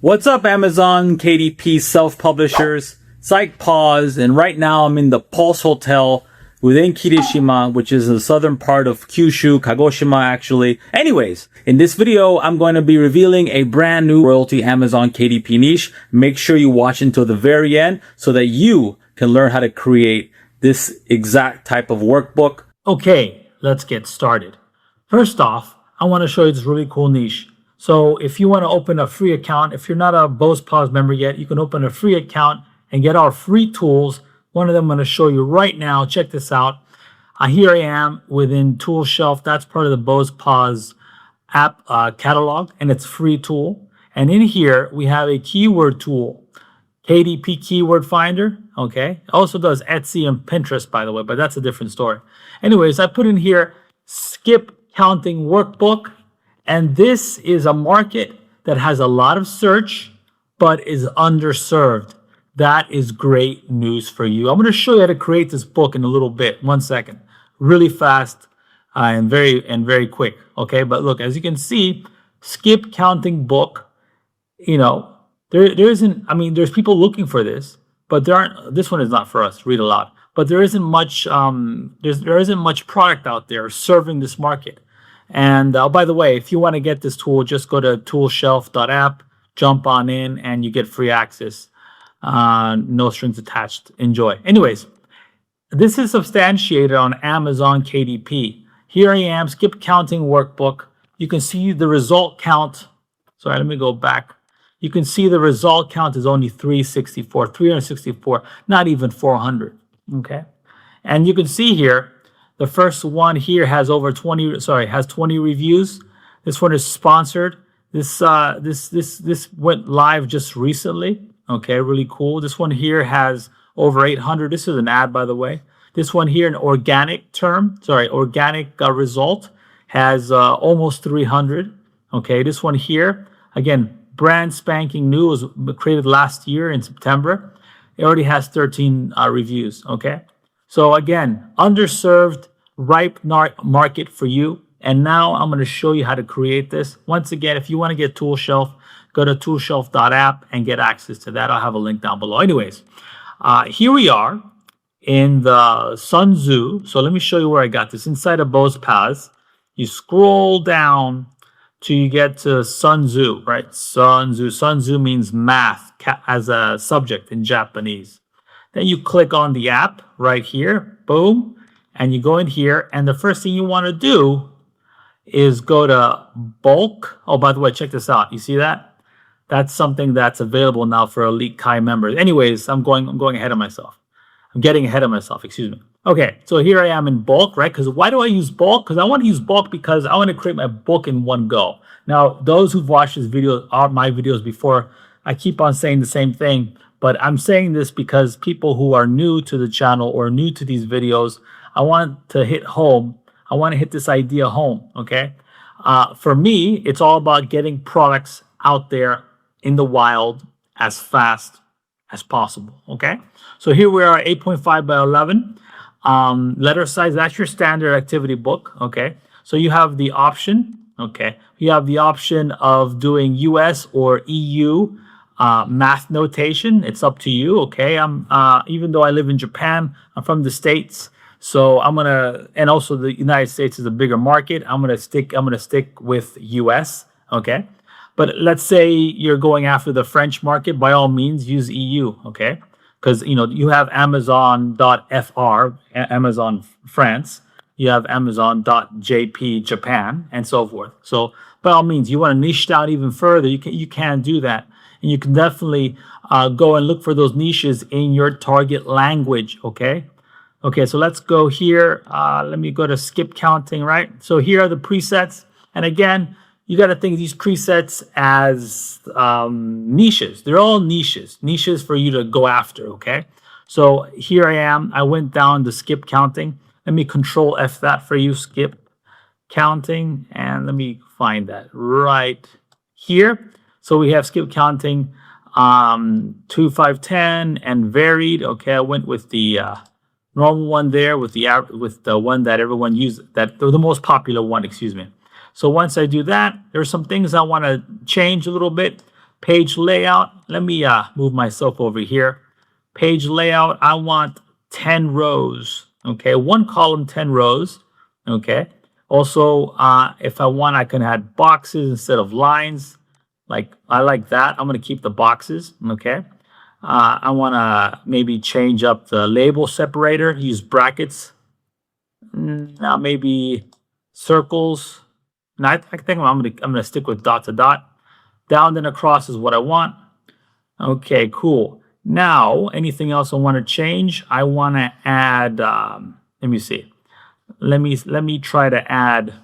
What's up, Amazon KDP self-publishers? Site pause, and right now I'm in the Pulse Hotel within Kirishima, which is the southern part of Kyushu, Kagoshima actually. Anyways, in this video, I'm going to be revealing a brand new royalty Amazon KDP niche. Make sure you watch until the very end so that you can learn how to create this exact type of workbook. Okay, let's get started. First off, I want to show you this really cool niche. So if you want to open a free account, if you're not a BozePause member yet, you can open a free account and get our free tools. One of them I'm going to show you right now. Check this out. Here I am within Toolshelf. That's part of the BozePause app catalog, and it's a free tool. And in here, we have a keyword tool, KDP Keyword Finder. Okay. It also does Etsy and Pinterest, by the way, but that's a different story. Anyways, I put in here skip counting workbook. And this is a market that has a lot of search, but is underserved. That is great news for you. I'm going to show you how to create this book in a little bit. 1 second. Really fast and very quick. Okay, but look, as you can see, skip counting book. You know, there isn't. I mean, there's people looking for this, but there aren't. This one is not for us. Read aloud. But there isn't much. There isn't much product out there serving this market. And by the way, if you want to get this tool, just go to toolshelf.app, jump on in, and you get free access. No strings attached. Enjoy. Anyways, this is substantiated on Amazon KDP. Here I am, skip counting workbook. You can see the result count. Sorry, let me go back. You can see the result count is only 364, not even 400. Okay. And you can see here, the first one here has has 20 reviews. This one is sponsored. This went live just recently. Okay, really cool. This one here has over 800. This is an ad, by the way. This one here, an organic result, has almost 300. Okay, this one here, again, brand spanking new, was created last year in September. It already has 13 reviews. Okay, so again, underserved, ripe market for you. And now I'm going to show you how to create this. Once again, if you want to get Toolshelf, go to toolshelf.app and get access to that. I'll have a link down below. Anyways, here we are in the Sunsuu. So let me show you where I got this. Inside of BozePause, you scroll down till you get to Sunsuu, right? Sunsuu. Sunsuu means math as a subject in Japanese. Then you click on the app right here. Boom. And you go in here, and the first thing you want to do is go to bulk. Oh, by the way, check this out. You see that? That's something that's available now for Elite Kai members. Anyways, I'm going ahead of myself. I'm getting ahead of myself, excuse me. Okay, so here I am in bulk, right? Because why do I use bulk? Because I want to use bulk because I want to create my book in one go. Now, those who've watched this video, my videos before, I keep on saying the same thing, but I'm saying this because people who are new to the channel or new to these videos, I want to hit home. I want to hit this idea home, okay? For me, it's all about getting products out there in the wild as fast as possible, okay? So here we are, 8.5 by 11. Letter size, that's your standard activity book, okay? So you have the option, okay? You have the option of doing US or EU math notation. It's up to you, okay? Even though I live in Japan, I'm from the States. So and also the United States is a bigger market. I'm gonna stick with US, okay? But let's say you're going after the French market, by all means use EU, okay? Because you have Amazon.fr, Amazon France, you have Amazon.jp Japan, and so forth. So by all means, you want to niche down even further, you can do that. And you can definitely go and look for those niches in your target language, okay? Okay, so let's go here. Let me go to skip counting, right? So here are the presets. And again, you got to think of these presets as niches. They're all niches for you to go after, okay? So here I am. I went down to skip counting. Let me Control F that for you, skip counting. And let me find that right here. So we have skip counting 2, 5, 10 and varied. Okay, I went with the normal one there with the one that everyone uses, the most popular one, excuse me. So once I do that, there's some things I want to change a little bit. Page layout, let me move myself over here. Page layout, I want 10 rows, okay? 1 column, 10 rows, okay? Also, if I want, I can add boxes instead of lines. Like, I like that. I'm going to keep the boxes, okay? I want to maybe change up the label separator, use brackets. Now maybe circles. No, I think I'm gonna stick with dot to dot. Down and across is what I want. Okay, cool. Now, anything else I want to change? I want to add. Let me see. Let me try to add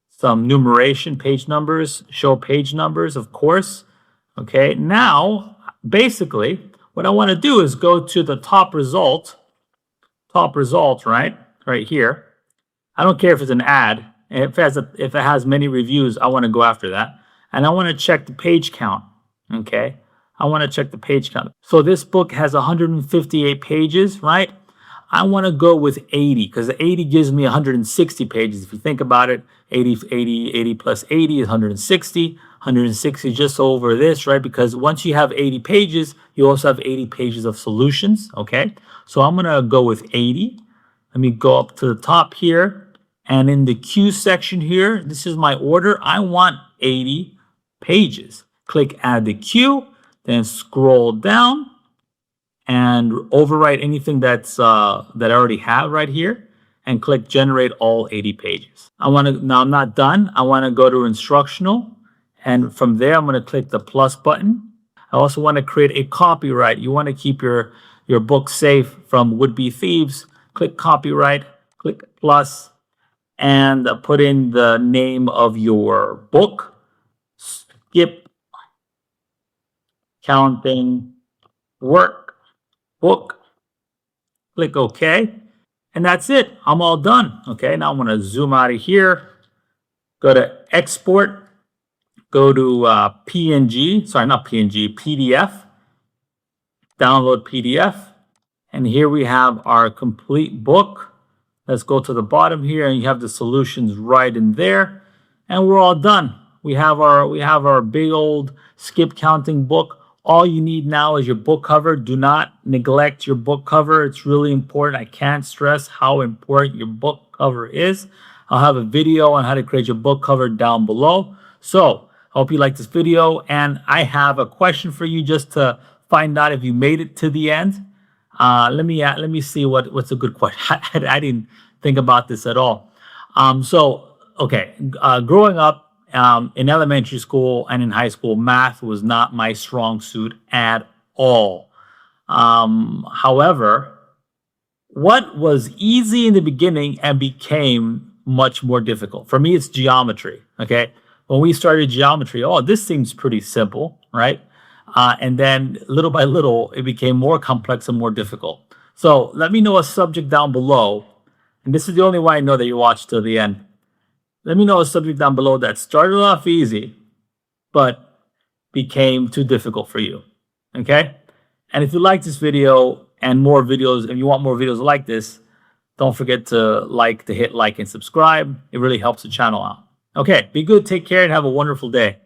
some numeration, page numbers. Show page numbers, of course. Okay. Now, basically, what I want to do is go to the top result. Top result, right here. I don't care if it's an ad. If it has many reviews, I want to go after that. And I want to check the page count, okay? I want to check the page count. So this book has 158 pages, right? I want to go with 80 because 80 gives me 160 pages. If you think about it, 80 plus 80 is 160. 160 is just over this, right? Because once you have 80 pages, you also have 80 pages of solutions, okay? So I'm going to go with 80. Let me go up to the top here. And in the Q section here, this is my order. I want 80 pages. Click add the Q, then scroll down and overwrite anything that I already have right here and click generate all 80 pages. Now I'm not done. I want to go to instructional, and from there I'm going to click the plus button. I also want to create a copyright. You want to keep your book safe from would-be thieves. Click copyright, click plus, and put in the name of your book. Skip counting workbook. Click OK. And that's it. I'm all done. Okay, now I'm going to zoom out of here. Go to export. Go to PNG. Sorry, not PNG, PDF. Download PDF. And here we have our complete book. Let's go to the bottom here, and you have the solutions right in there. And we're all done. We have our big old skip counting book. All you need now is your book cover. Do not neglect your book cover. It's really important. I can't stress how important your book cover is. I'll have a video on how to create your book cover down below. So I hope you like this video. And I have a question for you just to find out if you made it to the end. Let me see what's a good question. I didn't think about this at all. Growing up in elementary school and in high school, math was not my strong suit at all. However, what was easy in the beginning and became much more difficult for me, it's geometry. Okay, when we started geometry, this seems pretty simple, right? And then little by little, it became more complex and more difficult. So let me know a subject down below. And this is the only way I know that you watched till the end. Let me know a subject down below that started off easy, but became too difficult for you. Okay? And if you like this video and more videos, if you want more videos like this, don't forget to hit like and subscribe. It really helps the channel out. Okay, be good, take care, and have a wonderful day.